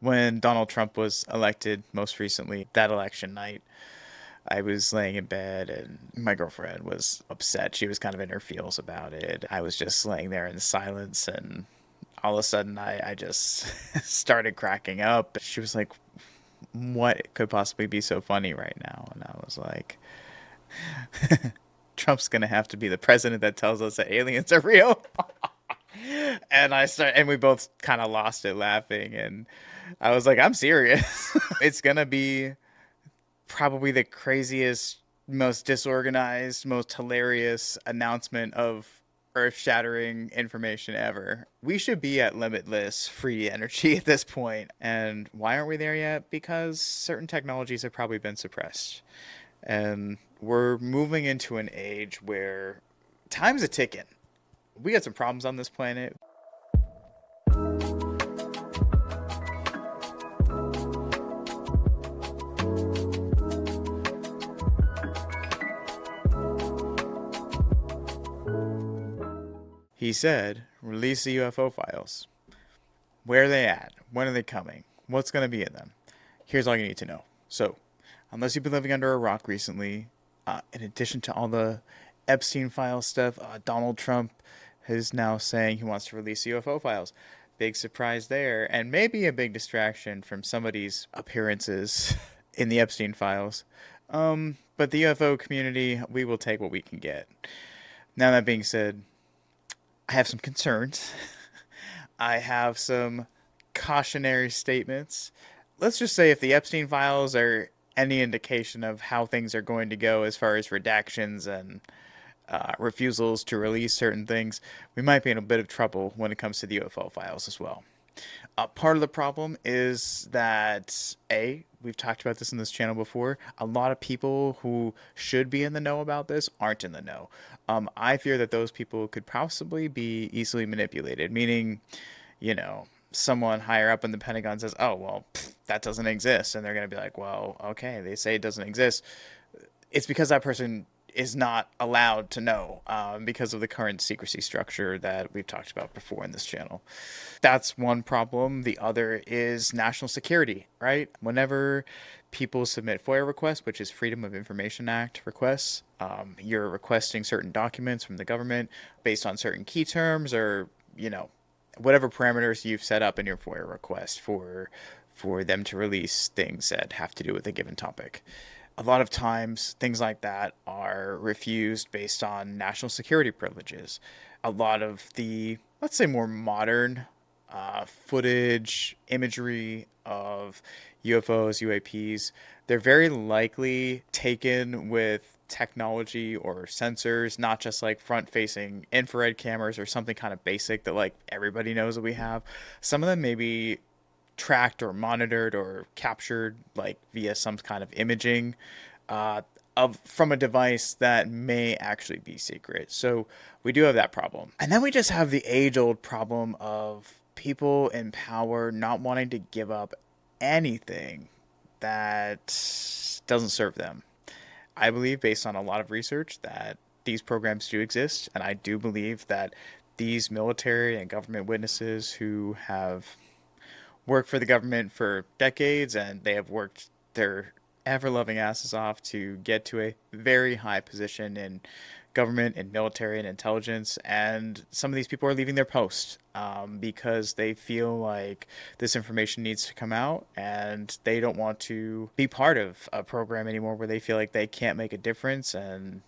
When Donald Trump was elected most recently, that election night, I was laying in bed and my girlfriend was upset. She was kind of in her feels about it. I was just laying there in silence and all of a sudden I just started cracking up. She was like, "What could possibly be so funny right now?" And I was like, "Trump's gonna have to be the president that tells us that aliens are real." And we both kind of lost it laughing. And I was like, "I'm serious." It's gonna be probably the craziest, most disorganized, most hilarious announcement of earth shattering information ever. We should be at limitless free energy at this point. And why aren't we there yet? Because certain technologies have probably been suppressed. And we're moving into an age where time's a ticking. We got some problems on this planet. He said, release the UFO files. Where are they at? When are they coming? What's going to be in them? Here's all you need to know. So, unless you've been living under a rock recently, in addition to all the Epstein file stuff, Donald Trump is now saying he wants to release the UFO files. Big surprise there, and maybe a big distraction from somebody's appearances in the Epstein files. But the UFO community, we will take what we can get. Now, that being said, I have some concerns. I have some cautionary statements. Let's just say if the Epstein files are any indication of how things are going to go as far as redactions and refusals to release certain things, we might be in a bit of trouble when it comes to the UFO files as well. Part of the problem is that, we've talked about this in this channel before, a lot of people who should be in the know about this aren't in the know. I fear that those people could possibly be easily manipulated, meaning, someone higher up in the Pentagon says, oh, well, that doesn't exist. And they're going to be like, well, okay, they say it doesn't exist. It's because that person is not allowed to know because of the current secrecy structure that we've talked about before in this channel. That's one problem. The other is national security, right? Whenever people submit FOIA requests, which is Freedom of Information Act requests, you're requesting certain documents from the government based on certain key terms or, whatever parameters you've set up in your FOIA request for them to release things that have to do with a given topic. A lot of times, things like that are refused based on national security privileges. A lot of the, let's say, more modern footage, imagery of UFOs, UAPs, they're very likely taken with technology or sensors, not just like front facing infrared cameras or something kind of basic that like everybody knows that we have. Some of them may be tracked or monitored or captured like via some kind of imaging of from a device that may actually be secret. So we do have that problem. And then we just have the age-old problem of people in power not wanting to give up anything that doesn't serve them. I believe, based on a lot of research, that these programs do exist, and I do believe that these military and government witnesses who have worked for the government for decades and they have worked their ever loving asses off to get to a very high position in government and military and intelligence. And some of these people are leaving their post because they feel like this information needs to come out and they don't want to be part of a program anymore where they feel like they can't make a difference. And,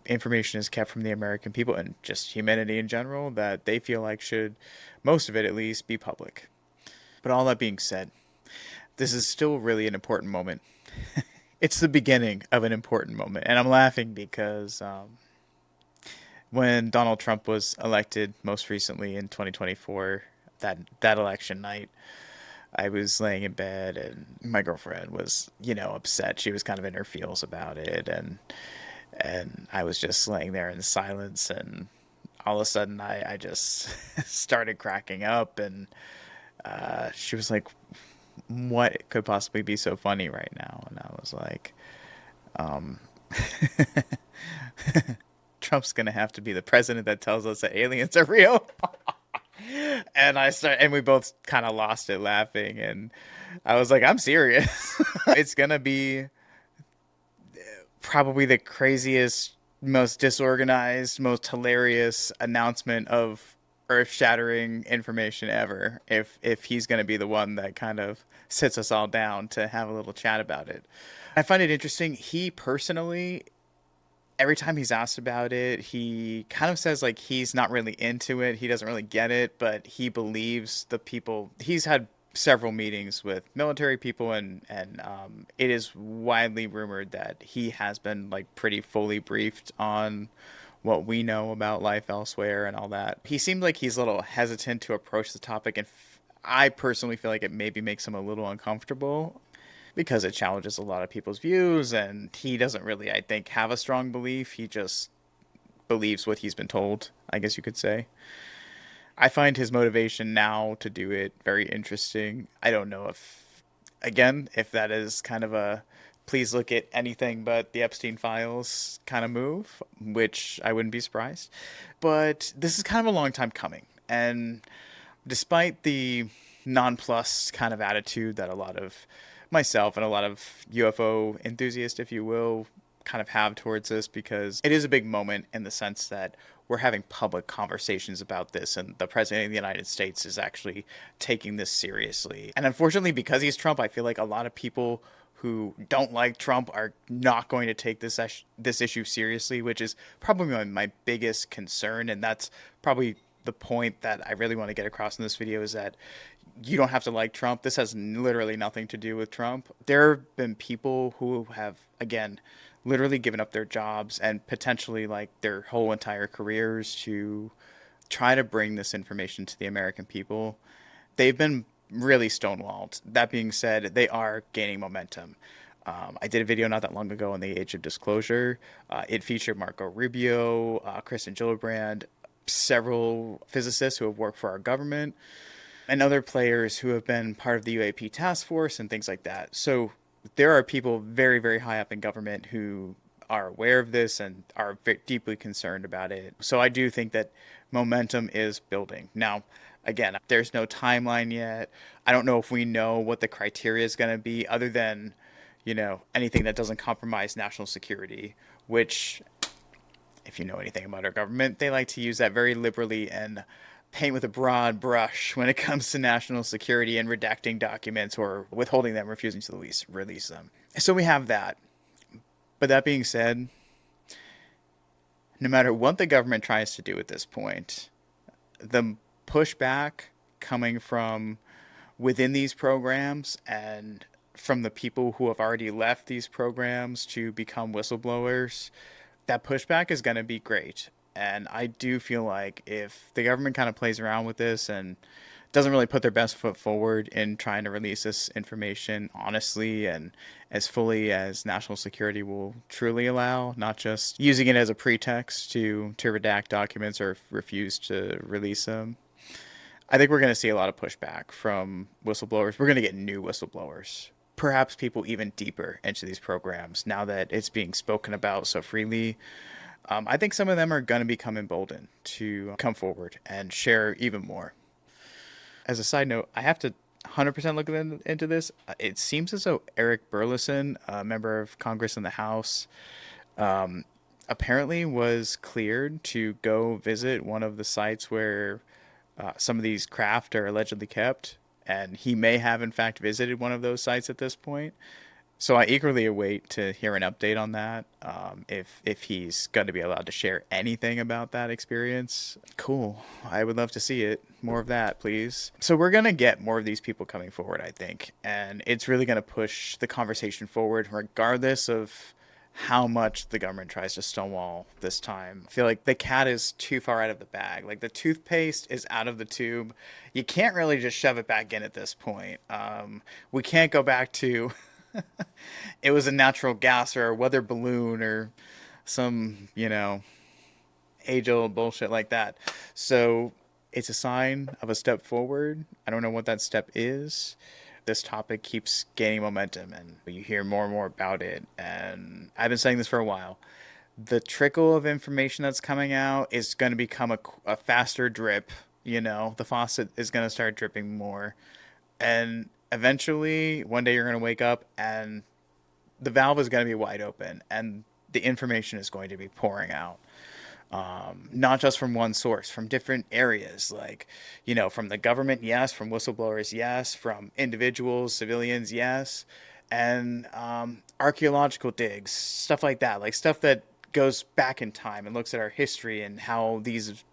information is kept from the American people and just humanity in general that they feel like should, most of it at least, be public. But all that being said, this is still really an important moment. It's the beginning of an important moment. And I'm laughing because when Donald Trump was elected most recently in 2024, that election night, I was laying in bed and my girlfriend was, upset. She was kind of in her feels about it. And I was just laying there in silence. And all of a sudden I just started cracking up. And she was like, what could possibly be so funny right now? And I was like, um, Trump's going to have to be the president that tells us that aliens are real. And we both kind of lost it laughing. And I was like, I'm serious. It's going to be probably the craziest, most disorganized, most hilarious announcement of earth-shattering information ever. If he's going to be the one that kind of sits us all down to have a little chat about it. I find it interesting. He personally, every time he's asked about it, he kind of says like he's not really into it. He doesn't really get it, but he believes the people. He's had several meetings with military people, and it is widely rumored that he has been like pretty fully briefed on what we know about life elsewhere and all that. He seemed like he's a little hesitant to approach the topic, and I personally feel like it maybe makes him a little uncomfortable because it challenges a lot of people's views, and he doesn't really, I think, have a strong belief. He just believes what he's been told, I guess you could say. I find his motivation now to do it very interesting. I don't know if, again, if that is kind of a please look at anything but the Epstein files kind of move, which I wouldn't be surprised. But this is kind of a long time coming. And despite the nonplussed kind of attitude that a lot of myself and a lot of UFO enthusiasts, if you will, kind of have towards this, because it is a big moment in the sense that we're having public conversations about this, and the president of the United States is actually taking this seriously. And unfortunately, because he's Trump, I feel like a lot of people who don't like Trump are not going to take this issue seriously, which is probably my biggest concern. And that's probably the point that I really want to get across in this video, is that you don't have to like Trump. This has literally nothing to do with Trump. There have been people who have, again, literally given up their jobs and potentially like their whole entire careers to try to bring this information to the American people. They've been really stonewalled. That being said, they are gaining momentum. I did a video not that long ago on the age of disclosure. It featured Marco Rubio, Kristen Gillibrand, several physicists who have worked for our government, and other players who have been part of the UAP task force and things like that. So there are people very, very high up in government who are aware of this and are deeply concerned about it. So I do think that momentum is building. Now, again, there's no timeline yet. I don't know if we know what the criteria is going to be, other than, anything that doesn't compromise national security, which, if you know anything about our government, they like to use that very liberally and paint with a broad brush when it comes to national security and redacting documents or withholding them, refusing to release them. So we have that. But that being said, no matter what the government tries to do at this point, the pushback coming from within these programs and from the people who have already left these programs to become whistleblowers, that pushback is going to be great. And I do feel like if the government kind of plays around with this and doesn't really put their best foot forward in trying to release this information honestly and as fully as national security will truly allow, not just using it as a pretext to redact documents or refuse to release them, I think we're going to see a lot of pushback from whistleblowers. We're going to get new whistleblowers. Perhaps people even deeper into these programs now that it's being spoken about so freely. I think some of them are going to become emboldened to come forward and share even more. As a side note, I have to 100% look into this. It seems as though Eric Burleson, a member of Congress in the House, apparently was cleared to go visit one of the sites where some of these craft are allegedly kept. And he may have, in fact, visited one of those sites at this point. So I eagerly await to hear an update on that. If he's going to be allowed to share anything about that experience, cool. I would love to see it. More of that, please. So we're going to get more of these people coming forward, I think. And it's really going to push the conversation forward, regardless of how much the government tries to stonewall this time. I feel like the cat is too far out of the bag. Like the toothpaste is out of the tube. You can't really just shove it back in at this point. We can't go back to it was a natural gas or a weather balloon or some, age old bullshit like that. So it's a sign of a step forward. I don't know what that step is. This topic keeps gaining momentum and you hear more and more about it. And I've been saying this for a while. The trickle of information that's coming out is going to become a faster drip The faucet is going to start dripping more. And eventually, one day you're going to wake up and the valve is going to be wide open and the information is going to be pouring out. Not just from one source, from different areas, like, from the government, yes, from whistleblowers, yes, from individuals, civilians, yes, and archaeological digs, stuff like that, like stuff that goes back in time and looks at our history and how these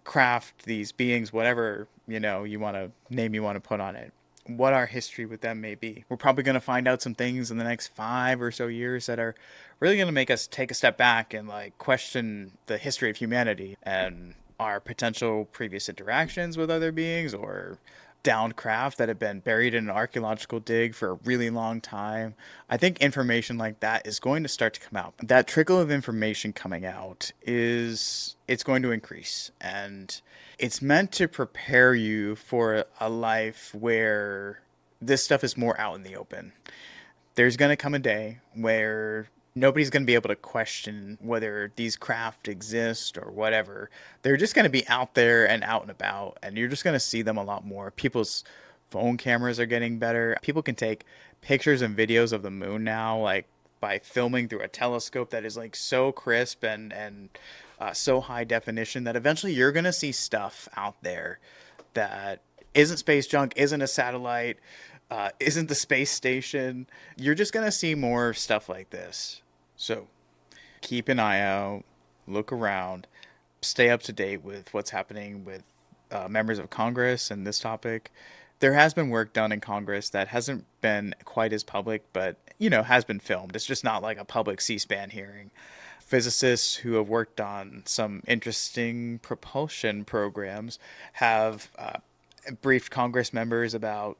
craft, these beings, whatever you want to put on it, what our history with them may be. We're probably going to find out some things in the next 5 or so years that are really going to make us take a step back and like question the history of humanity and our potential previous interactions with other beings or downed craft that have been buried in an archaeological dig for a really long time. I think information like that is going to start to come out. That trickle of information coming out it's going to increase, and it's meant to prepare you for a life where this stuff is more out in the open. There's going to come a day where nobody's going to be able to question whether these craft exist or whatever. They're just going to be out there and out and about, and you're just going to see them a lot more. People's phone cameras are getting better. People can take pictures and videos of the moon now, like by filming through a telescope that is like so crisp and so high definition that eventually you're going to see stuff out there that isn't space junk, isn't a satellite, isn't the space station. You're just going to see more stuff like this. So keep an eye out, look around, stay up to date with what's happening with members of Congress and this topic. There has been work done in Congress that hasn't been quite as public, but, has been filmed. It's just not like a public C-SPAN hearing. Physicists who have worked on some interesting propulsion programs have briefed Congress members about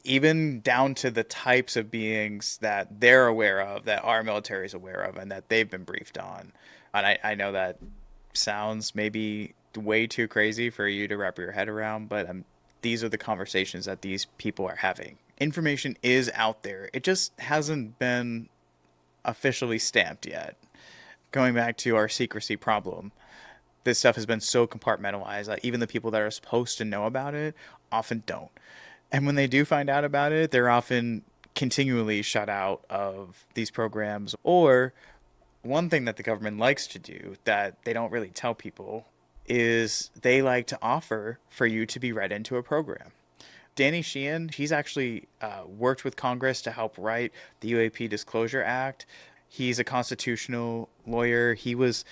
even down to the types of beings that they're aware of, that our military is aware of, and that they've been briefed on. And I know that sounds maybe way too crazy for you to wrap your head around, but these are the conversations that these people are having. Information is out there. It just hasn't been officially stamped yet. Going back to our secrecy problem, this stuff has been so compartmentalized that even the people that are supposed to know about it often don't. And when they do find out about it, they're often continually shut out of these programs. Or one thing that the government likes to do that they don't really tell people is they like to offer for you to be read into a program. Danny Sheehan, he's actually worked with Congress to help write the UAP Disclosure Act. He's a constitutional lawyer. He was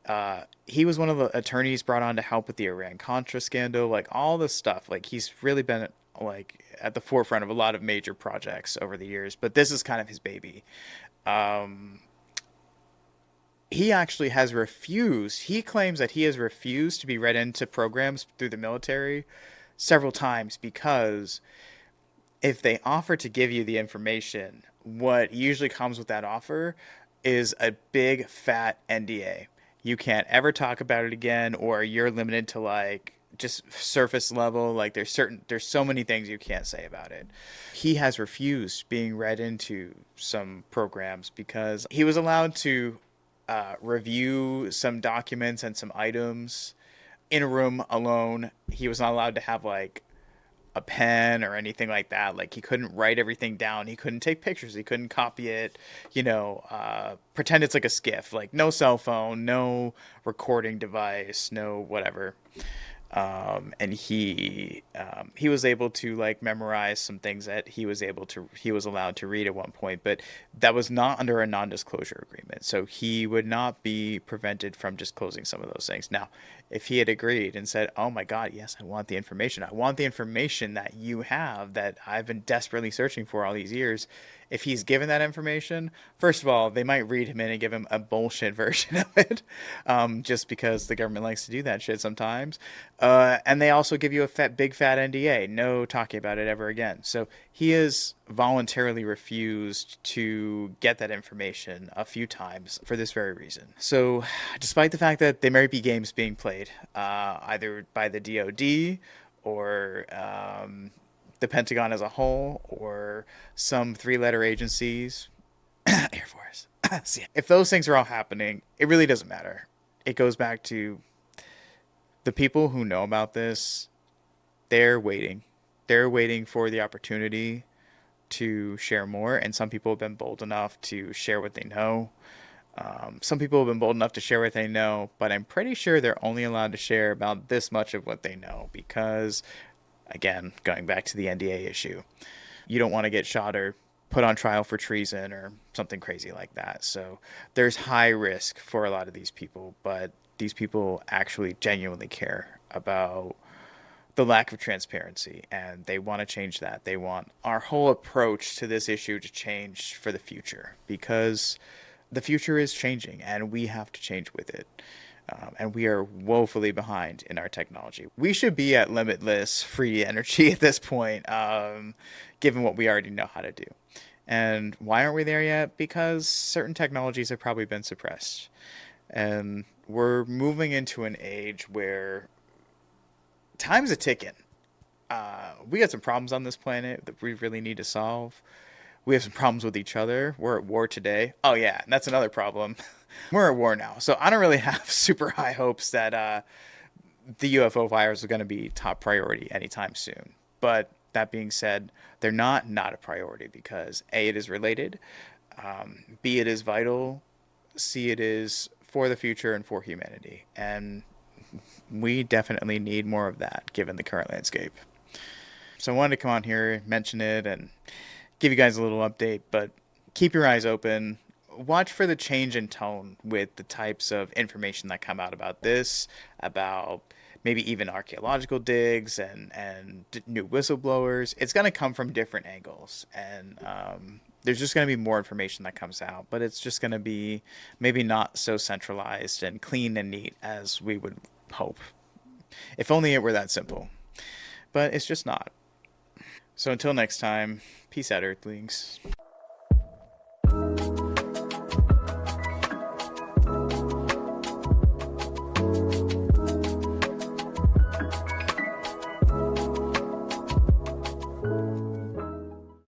one of the attorneys brought on to help with the Iran-Contra scandal, like all this stuff. Like he's really been like at the forefront of a lot of major projects over the years, but this is kind of his baby. He actually has refused. He claims that he has refused to be read into programs through the military several times because if they offer to give you the information, what usually comes with that offer is a big fat NDA. You can't ever talk about it again, or you're limited to like just surface level. Like there's so many things you can't say about it. He has refused being read into some programs because he was allowed to review some documents and some items in a room alone. He was not allowed to have like a pen or anything like that. Like he couldn't write everything down. He couldn't take pictures. He couldn't copy it. Pretend it's like a skiff. Like no cell phone, no recording device, no whatever. And he was able to like memorize some things that he was allowed to read at one point, but that was not under a non-disclosure agreement. So he would not be prevented from disclosing some of those things. Now, if he had agreed and said, "Oh my God, yes, I want the information. I want the information that you have that I've been desperately searching for all these years." If he's given that information, first of all, they might read him in and give him a bullshit version of it, just because the government likes to do that shit sometimes. And they also give you a big fat NDA, no talking about it ever again. So he has voluntarily refused to get that information a few times for this very reason. So, despite the fact that there might be games being played, either by the DoD or the Pentagon as a whole, or some three-letter agencies, Air Force. If those things are all happening, it really doesn't matter. It goes back to The people who know about this, they're waiting. They're waiting for the opportunity to share more, and some people have been bold enough to share what they know. Some people have been bold enough to share what they know, but I'm pretty sure they're only allowed to share about this much of what they know because, again, going back to the NDA issue, you don't want to get shot or put on trial for treason or something crazy like that. So there's high risk for a lot of these people, but these people actually genuinely care about the lack of transparency and they want to change that. They want our whole approach to this issue to change for the future because the future is changing and we have to change with it. And we are woefully behind in our technology. We should be at limitless free energy at this point, given what we already know how to do. And why aren't we there yet? Because certain technologies have probably been suppressed. And we're moving into an age where time's a ticking. We got some problems on this planet that we really need to solve. We have some problems with each other. We're at war today. Oh, yeah, and that's another problem. We're at war now. So I don't really have super high hopes that the UFO fires are going to be top priority anytime soon. But that being said, they're not a priority because A, it is related, B, it is vital, C, it is for the future and for humanity. And we definitely need more of that given the current landscape. So I wanted to come on here, mention it, and give you guys a little update, but keep your eyes open. Watch for the change in tone with the types of information that come out about this, about maybe even archaeological digs and new whistleblowers. It's going to come from different angles, and there's just going to be more information that comes out, but it's just going to be maybe not so centralized and clean and neat as we would hope. If only it were that simple, but it's just not. So until next time, peace out, Earthlings.